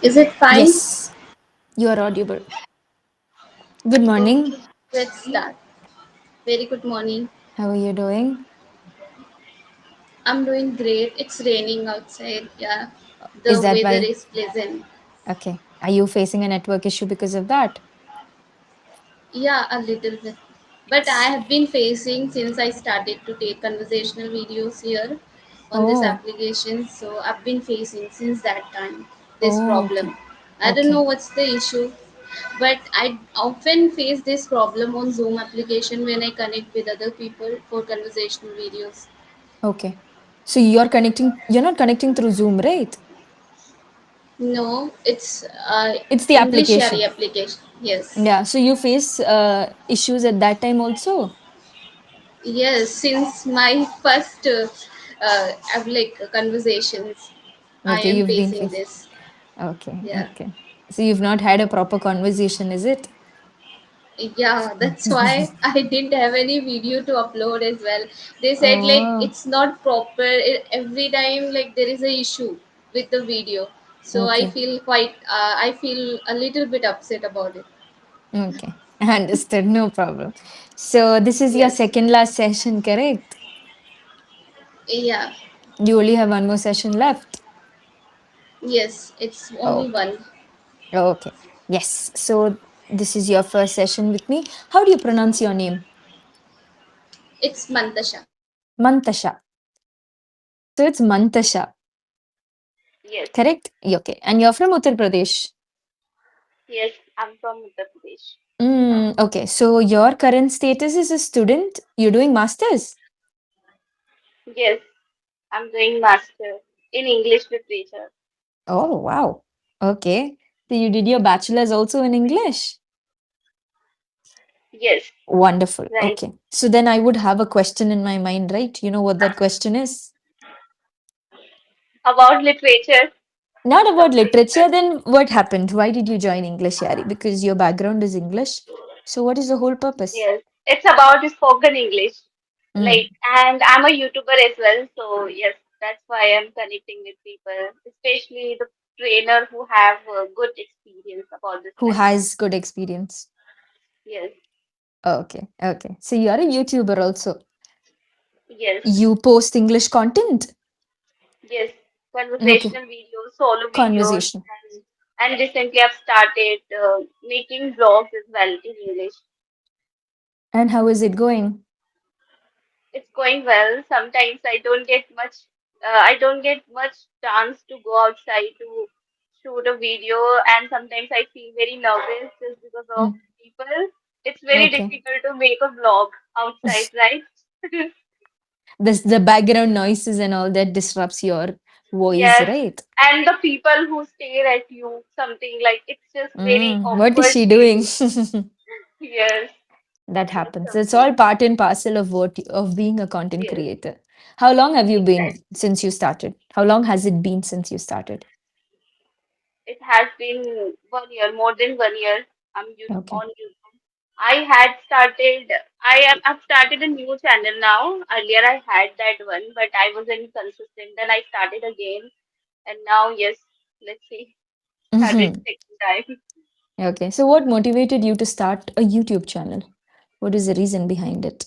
Is it fine? Yes, you are audible. Good morning. Okay, let's start. Very good morning. How are you doing? I'm doing great. It's raining outside. Yeah, Is the that weather why? is pleasant. Okay. Are you facing a network issue because of that? Yeah, a little bit. But I S- have been facing since I started to take conversational videos here on this Oh, application. So I've been facing since that time this oh, okay. problem. I don't know Okay. what's the issue, but I often face this problem on Zoom application when I connect with other people for conversational videos. Okay. So you're not connecting through Zoom, right? No, it's It's the EnglishYaari application. application. Yes, Yeah. So you face issues at that time also? yes. Since my first conversations, I Okay. am You've been facing facing. this. Okay. Yeah, Okay. So you've not had a proper conversation, is it? yeah. That's why I didn't have any video to upload as well. They said like Oh, it's not proper. Every time like there is a issue with the video, so I okay. feel quite. I feel a little bit upset about it. Okay. Understood. No problem. So this is your Yes. second last session, correct? Yeah. You only have one more session left. Yes. It's only Okay. one. Okay. Yes. So this is your first session with me. How do you pronounce your name? It's Mantasha. Mantasha. So it's Mantasha, Yes, correct? Okay. And you're from Uttar Pradesh. yes, I'm from Uttar Pradesh. Okay. So your current status is a student. You're doing masters. Yes, I'm doing master in English literature. Oh, wow. Okay. So you did your bachelor's also in English. Yes, Wonderful. right. Okay. So then I would have a question in my mind, right? You know what that question is? About literature, Not about something. literature, then what happened? Why did you join English, Yari? Because your background is English. So what is the whole purpose? Yes, it's about spoken English. Mm. And I'm a YouTuber as well, so yes, that's why I'm connecting with people, especially the trainer who have good experience about this Who language. has good experience? Yes, Okay, okay. So you are a YouTuber also. yes, You post English content? yes. Okay. Conversational videos, solo videos, Conversation. and recently I've started making vlogs as well in English. And how is it going? It's going well. Sometimes I don't get much chance to go outside to shoot a video, and sometimes I feel very nervous just because of Mm. people. It's very Okay. difficult to make a vlog outside, right? This the background noises and all that disrupts your voice, Yes, right? and the people who stare at you, something like it's just very What is awkward she doing? feeling. Yes, That yes, happens. It's something. all part and parcel of what of being a content Yes, creator. How long have you been exactly. since you started? How long has it been since you started? It has been 1 year, more than 1 year. Okay. On YouTube. I had started. I've started a new channel now. Earlier I had that one, but I wasn't consistent. Then I started again, and now yes, let's see. Started Mhm. second time. Okay. So what motivated you to start a YouTube channel? What is the reason behind it?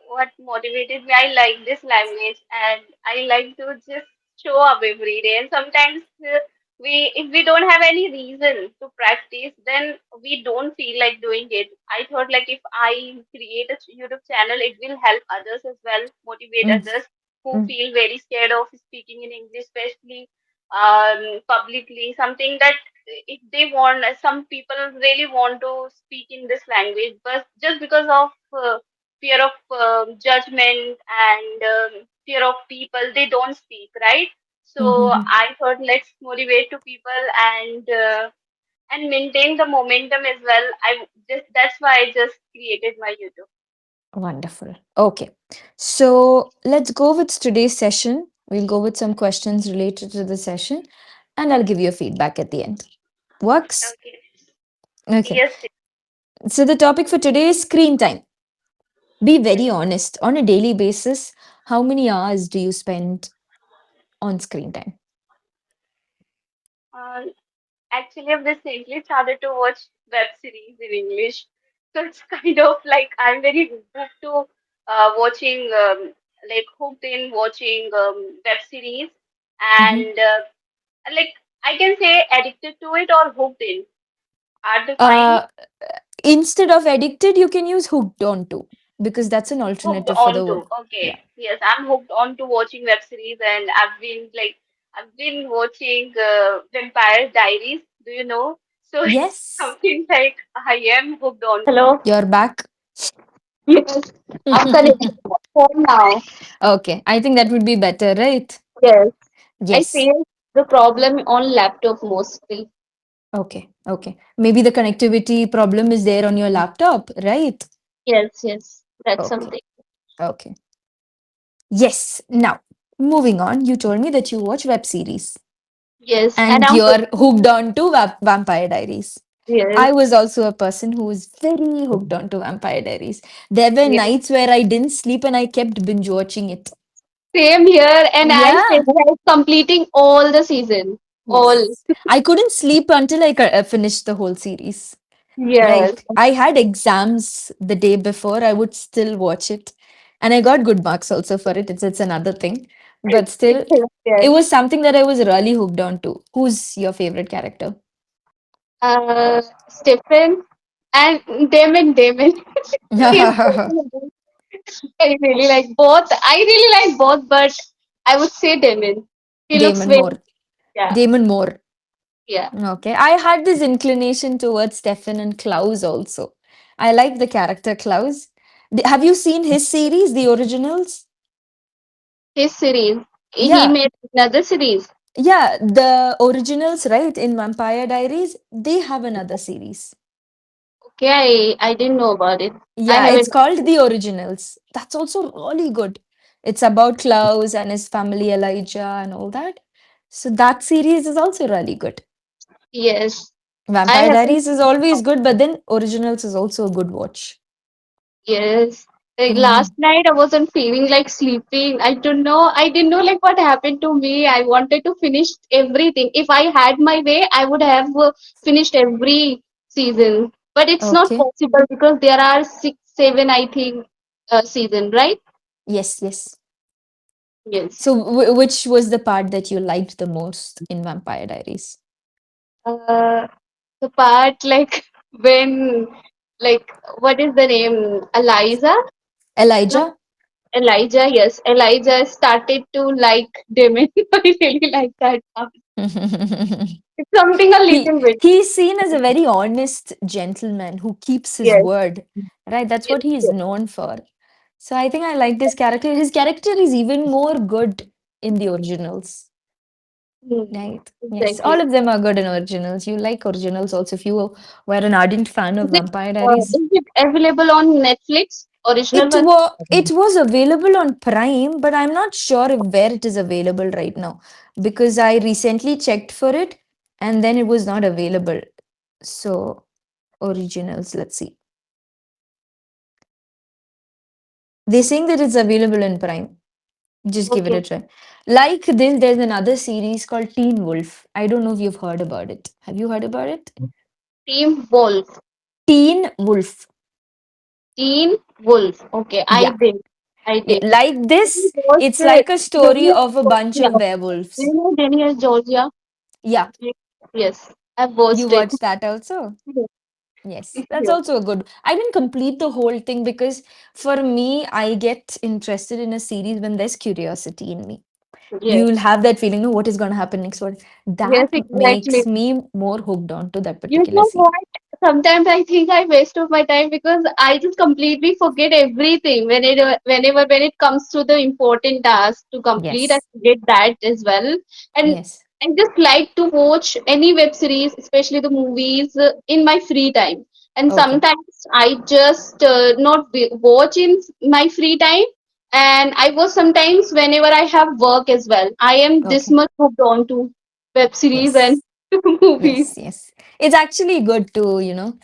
What motivated me? I like this language, and I like to just show up every day. And sometimes if we don't have any reason to practice, then we don't feel like doing it. I thought like if I create a YouTube channel, it will help others as well, motivate Mm, others who mm, feel very scared of speaking in English, especially publicly. Something that if they want, some people really want to speak in this language, but just because of fear of judgment and fear of people, they don't speak, right? So mm, mm, mm. I thought let's motivate to people and maintain the momentum as well. I just That's why I just created my YouTube. Wonderful. Okay. So let's go with today's session. We'll go with some questions related to the session and I'll give you a feedback at the end. Works? Okay. Okay. Yes. So the topic for today is screen time. Be Yes. very honest. On a daily basis, how many hours do you spend on screen time? Uh, Actually, I've recently started to watch web series in English, so it's kind of like I'm very hooked to watching, like hooked in watching web series, Mhm. and like I can say addicted to it or hooked in are the fine. Uh, Instead of addicted, you can use hooked on to because that's an Hooked alternative for the onto. word. Yeah. Okay, yes, I'm hooked onto watching web series, and I've been watching Vampire Diaries. Do you know? So it's Yes, something like I am hooked onto. you're back. Yes, I'm connected to my phone now. Okay, I think that would be better, right? Yes, I Yes. face the problem on laptop mostly. Okay, okay. Maybe the connectivity problem is there on your laptop, right? Yes, yes, that's Okay, something. okay. Yes. Now, moving on, you told me that you watch web series Yes, and and I'm you're hooked hoping. on to Vampire Diaries. Yes, I was also a person who was very hooked on to Vampire Diaries. There were yes. nights where I didn't sleep and I kept binge watching it. Same here, and I Yeah. finished completing all the season. All. Yes. I couldn't sleep until I finished the whole series. Yes, Right. I had exams the day before. I would still watch it. And I got good marks also for it. It's another thing. But still, it yes. was something that I was really hooked on to. Who's your favorite character? Stephen and Damon. He's I really like both. I really like both, but I would say Damon. He looks Damon very, Moore. yeah, Damon Moore. yeah. Okay. I had this inclination towards Stefan and Klaus also. I like the character Klaus. Have you seen his series, the originals? His series. He Yeah. made another series. Yeah, the originals, right, in Vampire Diaries, they have another series. Okay, I didn't know about it. I Yeah, it's haven't. called The Originals. That's also really good. It's about Klaus and his family, Elijah, and all that. So that series is also really good. Yes, I Vampire haven't. Diaries is always good, but then Originals is also a good watch. Yes. Like last Mhm. night I wasn't feeling like sleeping. I don't know. I didn't know like what happened to me. I wanted to finish everything. If I had my way, I would have finished every season. But it's not Okay. possible because there are six, seven, I think, season, right? Yes, yes. Yes. So, which was the part that you liked the most in Vampire Diaries? Uh, the part like when like what is the name? Eliza? No, Elijah? Elijah, yes. Elijah started to like Damon. I really like that part. It's something a he little bit. he's seen as a very honest gentleman who keeps his Yes, word, right? That's yes, what he is yes. known for. So I think I like this character. His character is even more good in the originals, right? Yes, all Exactly. of them are good in originals. You like originals also if you were an ardent fan of Is it Vampire Diaries. is it available on Netflix? Original It one? was it was available on Prime, but I'm not sure if where it is available right now because I recently checked for it and then it was not available. So originals, let's see. They're saying that it's available in Prime. Just give it Okay. a try. Like this, there's another series called Teen Wolf. I don't know if you've heard about it. Have you heard about it? Team Wolf. Teen Wolf. Teen Wolf. Okay, I Yeah. did. I Yeah. did. Like I this, watched it's like a story Daniel of a bunch of Georgia. Do werewolves. you know Daniel Georgia? Yeah. Yes, I've You watched it. watched that also? Yes. Yes, that's also a good. I didn't complete the whole thing because for me, I get interested in a series when there's curiosity in me. Yes, You'll have that feeling, oh, what is going to happen next? What yes, that exactly. makes me more hooked on to that You particular know series. what? Sometimes I think I waste of my time because I just completely forget everything whenever when it comes to the important task to complete. I Yes, forget that as well, and yes. I just like to watch any web series, especially the movies, in my free time. And Okay, sometimes I just not watch in my free time, and I watch sometimes whenever I have work as well. I am this okay. much hooked on to web series and Yes, movies. yes, yes. It's actually good to,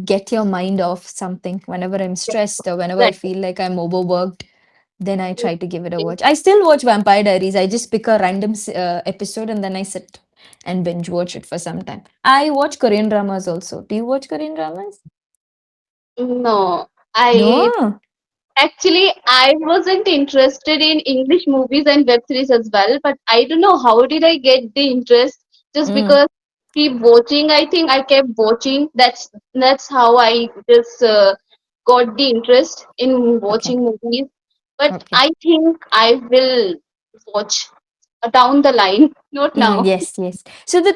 get your mind off something. Whenever I'm Yes, stressed or whenever I exactly. feel like I'm overworked, then I Yes, try to give it a yes, watch. I still watch Vampire Diaries. I just pick a random episode and then I sit. and binge watch it for some time. I watch Korean dramas also. Do you watch Korean dramas? No, I No. actually I wasn't interested in English movies and web series as well, but I don't know how did I get the interest just Mm, because keep watching. I think I kept watching. That's how I just got the interest in okay. watching movies. But Okay. I think I will watch down the line, not now. Yes, yes. So the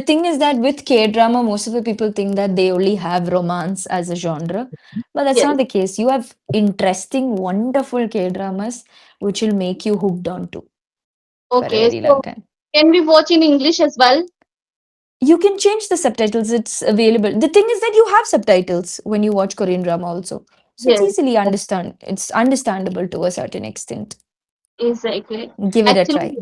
thing is that with K-drama, most of the people think that they only have romance as a genre, but that's Yes. not the case. You have interesting, wonderful K-dramas which will make you hooked on to for a Okay, very long so time. can we watch in English as well? You can change the subtitles, it's available. The thing is that you have subtitles when you watch Korean drama also. So it's Yes, easily it's understandable to a certain extent. exactly. Give it a Actually, try.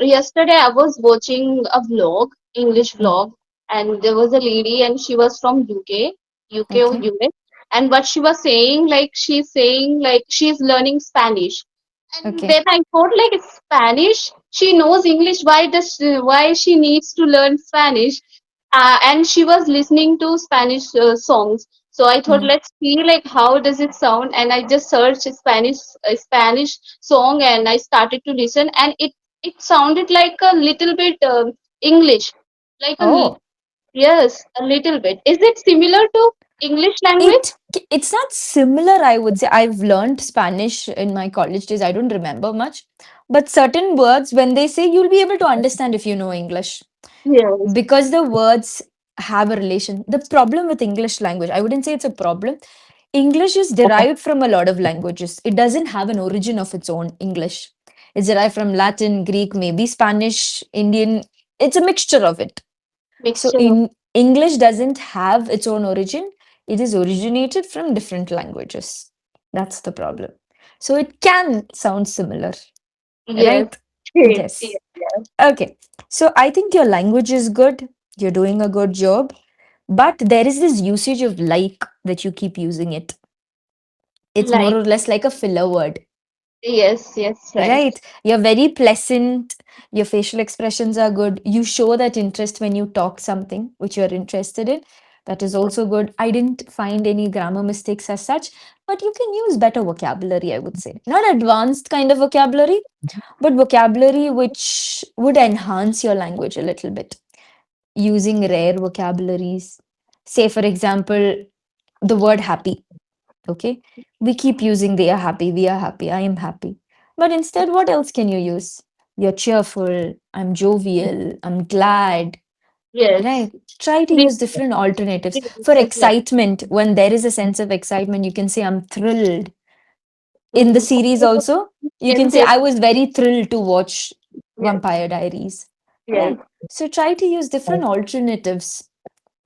yesterday I was watching a vlog, English Mm, vlog, and there was a lady and she was from UK or okay. US. And what she was saying, like she's saying like she's learning Spanish. And Okay. then I thought like it's Spanish. She knows English. Why she needs to learn Spanish? And she was listening to Spanish songs. So I thought, Mm. let's see like how does it sound. And I just searched Spanish song and I started to listen, and it sounded like a little bit English, like Oh. yes, a little bit. Is it similar to English language? It's not similar, I would say. I've learned Spanish in my college days. I don't remember much. But certain words, when they say, you'll be able to understand if you know English. Yes. Because the words have a relation. The problem with English language, I wouldn't say it's a problem. English is derived from a lot of languages. It doesn't have an origin of its own, English. It's derived from Latin, Greek, maybe Spanish, Indian. It's a mixture of it. So Mixture of in English doesn't have its own origin. It is originated from different languages. That's the problem. So it can sound similar, yes. right? Yes. Yes. Okay. So I think your language is good. You're doing a good job. But there is this usage of like that you keep using it. It's more Like or less like a filler word. yes, yes, right. Right. You're very pleasant. Your facial expressions are good. You show that interest when you talk something which you're interested in. That is also good. I didn't find any grammar mistakes as such, but you can use better vocabulary, I would say. Not advanced kind of vocabulary, but vocabulary which would enhance your language a little bit. Using rare vocabularies. Say, for example, the word happy. Okay. We keep using they are happy, we are happy, I am happy. But instead, what else can you use? You're cheerful, I'm jovial, I'm glad, Yes. right? Try to Re- use different alternatives. For Yes, yes. excitement, when there is a sense of excitement, you can say, I'm thrilled. In the Mm. series, also, you Can can say, say I was very thrilled to watch yes, Vampire Diaries, yes. right? So try to use different alternatives.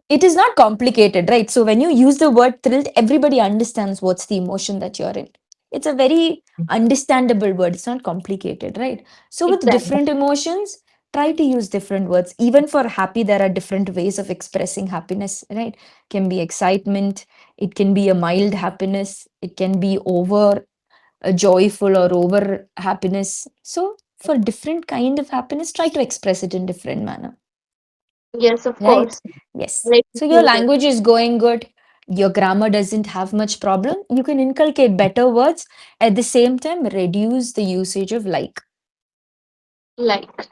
It is not complicated, right? So when you use the word thrilled, everybody understands what's the emotion that you're in. It's a very understandable word. It's not complicated, right? So with Exactly. different emotions, try to use different words. Even for happy, there are different ways of expressing happiness, right? Can be excitement, it can be a mild happiness, it can be over a joyful or over happiness. So for different kind of happiness, try to express it in different manner. Yes, of Right? course. Yes. Like So your needed. language is going good. Your grammar doesn't have much problem. You can inculcate better words. At the same time, reduce the usage of like. Like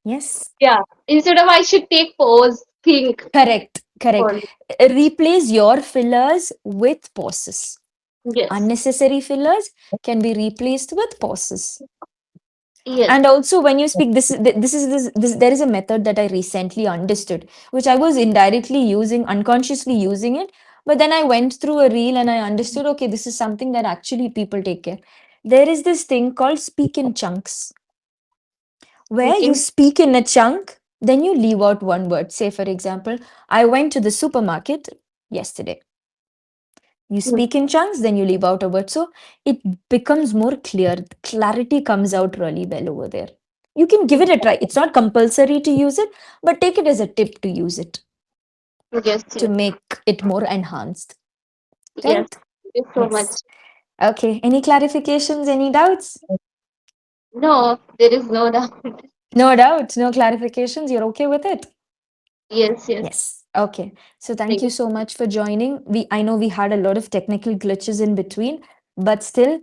Yes. yeah. Instead of I should take pause, think. Correct. Correct. For Replace your fillers with pauses. yes, Unnecessary fillers can be replaced with pauses. yes. And also, when you speak, there is a method that I recently understood, which I was indirectly using, unconsciously using it. But then I went through a reel and I understood, okay, this is something that actually people take care. There is this thing called speak in chunks, where you Speaking. speak in a chunk, then you leave out one word. Say, for example, I went to the supermarket yesterday. You Mm. speak in chunks, then you leave out a word. So it becomes more clear. Clarity comes out really well over there. You can give it a try. It's not compulsory to use it, but take it as a tip to use it Yes, to yes, make it more enhanced. yes. Right? Thank you so much. Yes. Okay. Any clarifications? Any doubts? No, there is no doubt. No doubts, no clarifications. You're okay with it? Yes, yes. Yes. Okay. So thank Thank you you. so much for joining. I know we had a lot of technical glitches in between, but still,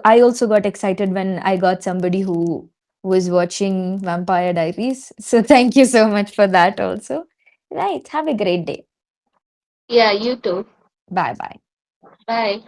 I also got excited when I got somebody who was watching Vampire Diaries. So thank you so much for that also. Right. Have a great day. Yeah, you too. Bye bye. Bye.